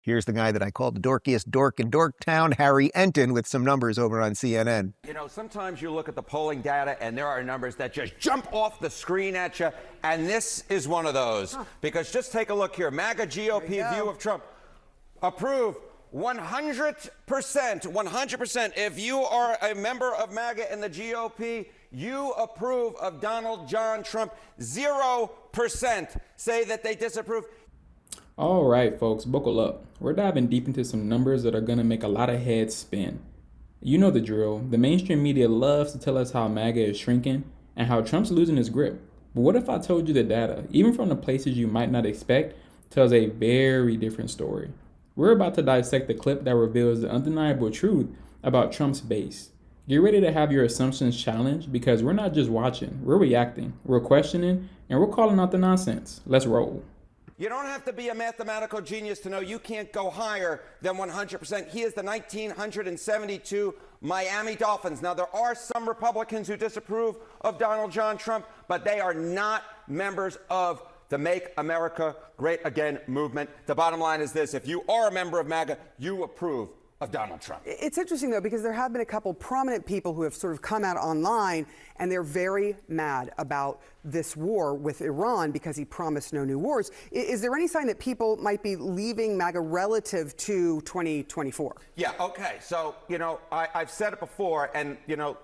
Here's the guy that I called the dorkiest dork in Dorktown, Harry Enten, with some numbers over on CNN. You know, sometimes you look at the polling data and there are numbers that just jump off the screen at you, and this is one of those. Because just take a look here. MAGA GOP view of Trump. Approve 100%. 100%. If you are a member of MAGA and the GOP, you approve of Donald John Trump. 0% say that they disapprove. All right, folks, buckle up. We're diving deep into some numbers that are going to make a lot of heads spin. You know the drill. The mainstream media loves to tell us how MAGA is shrinking and how Trump's losing his grip. But what if I told you the data, even from the places you might not expect, tells a very different story? We're about to dissect the clip that reveals the undeniable truth about Trump's base. Get ready to have your assumptions challenged, because we're not just watching, we're reacting, we're questioning, and we're calling out the nonsense. Let's roll. You don't have to be a mathematical genius to know you can't go higher than 100%. He is the 1972 Miami Dolphins. Now, there are some Republicans who disapprove of Donald John Trump, but they are not members of the Make America Great Again movement. The bottom line is this: if you are a member of MAGA, you approve of Donald Trump. It's interesting, though, because there have been a couple prominent people who have sort of come out online, and they're very mad about this war with Iran because he promised no new wars. Is there any sign that people might be leaving MAGA relative to 2024? Yeah, okay. So, you know, I've said it before, and, you know,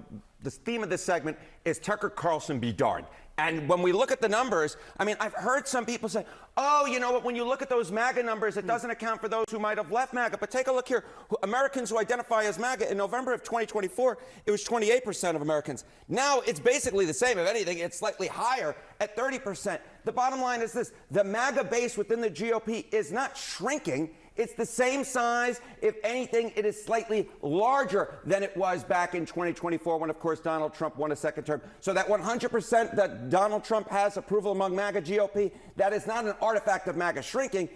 the theme of this segment is Tucker Carlson be darned. And when we look at the numbers, I mean, I've heard some people say, oh, you know what, when you look at those MAGA numbers, it doesn't account for those who might have left MAGA. But take a look here. Americans who identify as MAGA, in November of 2024, it was 28% of Americans. Now it's basically the same. If anything, it's slightly higher at 30%. The bottom line is this: the MAGA base within the GOP is not shrinking. It's the same size. If anything, it is slightly larger than it was back in 2024 when, of course, Donald Trump won a second term. So that 100% that Donald Trump has approval among MAGA GOP, that is not an artifact of MAGA shrinking.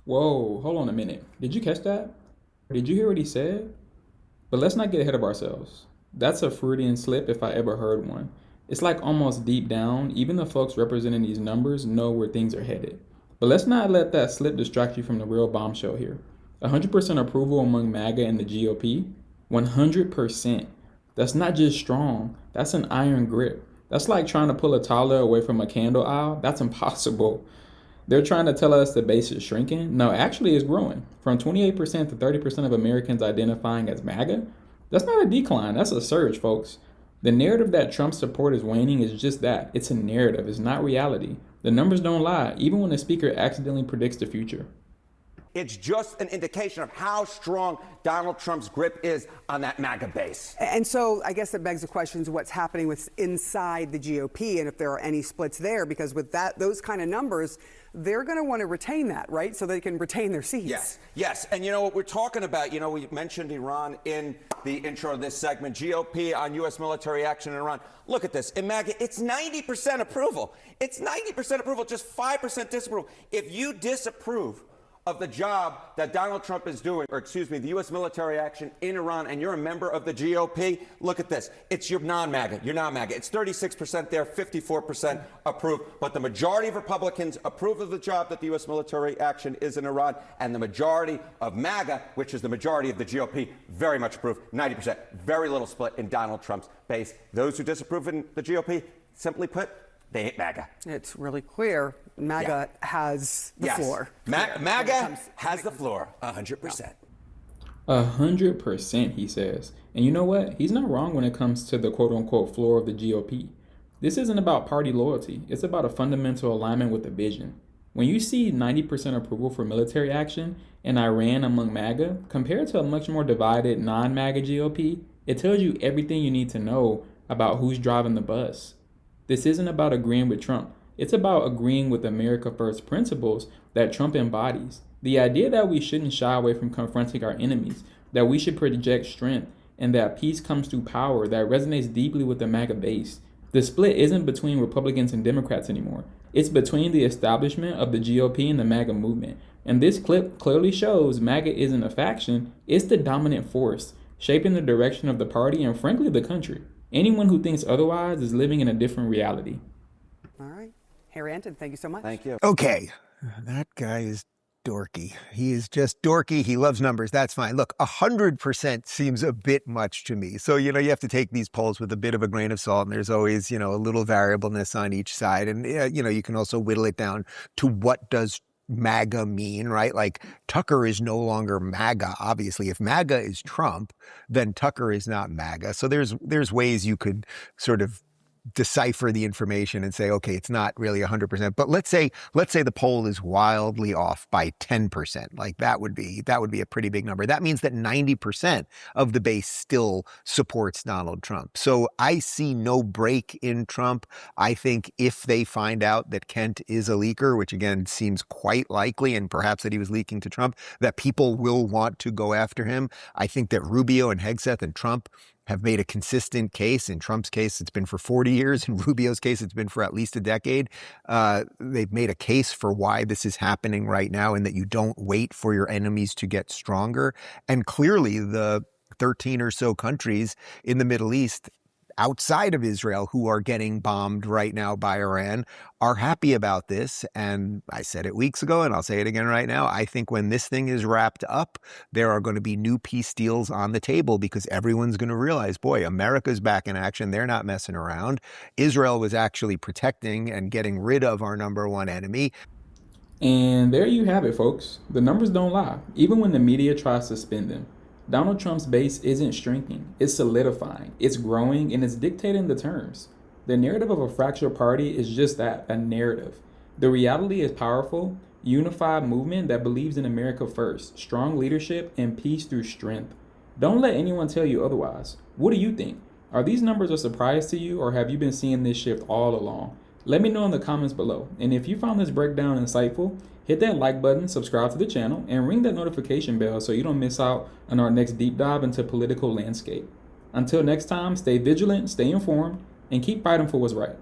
Whoa, hold on a minute. Did you catch that? Did you hear what he said? But let's not get ahead of ourselves. That's a Freudian slip if I ever heard one. It's like almost deep down, even the folks representing these numbers know where things are headed. But let's not let that slip distract you from the real bombshell here. 100% approval among MAGA and the GOP? 100%. That's not just strong. That's an iron grip. That's like trying to pull a toddler away from a candle aisle. That's impossible. They're trying to tell us the base is shrinking. No, actually it's growing. From 28% to 30% of Americans identifying as MAGA? That's not a decline. That's a surge, folks. The narrative that Trump's support is waning is just that. It's a narrative. It's not reality. The numbers don't lie, even when the speaker accidentally predicts the future. It's just an indication of how strong Donald Trump's grip is on that MAGA base. And so I guess that begs the question of what's happening with inside the GOP and if there are any splits there, because with those kind of numbers, they're going to want to retain that, right? So they can retain their seats. Yes. And you know what we're talking about, you know, we mentioned Iran in the intro of this segment, GOP on U.S. military action in Iran. Look at this. In MAGA, it's 90% approval. It's 90% approval, just 5% disapproval. If you disapprove of the job that Donald Trump is doing, or excuse me, the U.S. military action in Iran, and you're a member of the GOP, look at this. It's your non-MAGA. You're non-MAGA. It's 36% there, 54% approved. But the majority of Republicans approve of the job that the U.S. military action is in Iran, and the majority of MAGA, which is the majority of the GOP, very much approve, 90%. Very little split in Donald Trump's base. Those who disapprove in the GOP, simply put, they hate MAGA. It's really clear. MAGA has the floor. MAGA has the floor, 100%. 100%, he says. And you know what? He's not wrong when it comes to the quote-unquote floor of the GOP. This isn't about party loyalty. It's about a fundamental alignment with the vision. When you see 90% approval for military action in Iran among MAGA, compared to a much more divided non-MAGA GOP, it tells you everything you need to know about who's driving the bus. This isn't about agreeing with Trump. It's about agreeing with America First principles that Trump embodies. The idea that we shouldn't shy away from confronting our enemies, that we should project strength, and that peace comes through power, that resonates deeply with the MAGA base. The split isn't between Republicans and Democrats anymore. It's between the establishment of the GOP and the MAGA movement. And this clip clearly shows MAGA isn't a faction, it's the dominant force, shaping the direction of the party and frankly the country. Anyone who thinks otherwise is living in a different reality. All right. Harry Enten, thank you so much. Thank you. Okay, that guy is dorky. He is just dorky. He loves numbers. That's fine. Look, 100% seems a bit much to me. So, you have to take these polls with a bit of a grain of salt, and there's always, a little variableness on each side. And, you can also whittle it down to what does MAGA mean, right? Like Tucker is no longer MAGA. Obviously, if MAGA is Trump, then Tucker is not MAGA. So there's ways you could sort of decipher the information and say, okay, it's not really 100%. But let's say the poll is wildly off by 10%. Like that would be a pretty big number. That means that 90% of the base still supports Donald Trump. So I see no break in Trump. I think if they find out that Kent is a leaker, which again seems quite likely, and perhaps that he was leaking to Trump, that people will want to go after him. I think that Rubio and Hegseth and Trump have made a consistent case. In Trump's case, it's been for 40 years. In Rubio's case, it's been for at least a decade. They've made a case for why this is happening right now and that you don't wait for your enemies to get stronger. And clearly, the 13 or so countries in the Middle East outside of Israel who are getting bombed right now by Iran are happy about this. And I said it weeks ago, and I'll say it again right now. I think when this thing is wrapped up, there are going to be new peace deals on the table because everyone's going to realize, boy, America's back in action. They're not messing around. Israel was actually protecting and getting rid of our number one enemy. And there you have it, folks. The numbers don't lie, even when the media tries to spin them. Donald Trump's base isn't shrinking, it's solidifying, it's growing, and it's dictating the terms. The narrative of a fractured party is just that, a narrative. The reality is powerful, unified movement that believes in America first, strong leadership, and peace through strength. Don't let anyone tell you otherwise. What do you think? Are these numbers a surprise to you, or have you been seeing this shift all along? Let me know in the comments below. And if you found this breakdown insightful, hit that like button, subscribe to the channel, and ring that notification bell so you don't miss out on our next deep dive into political landscape. Until next time, stay vigilant, stay informed, and keep fighting for what's right.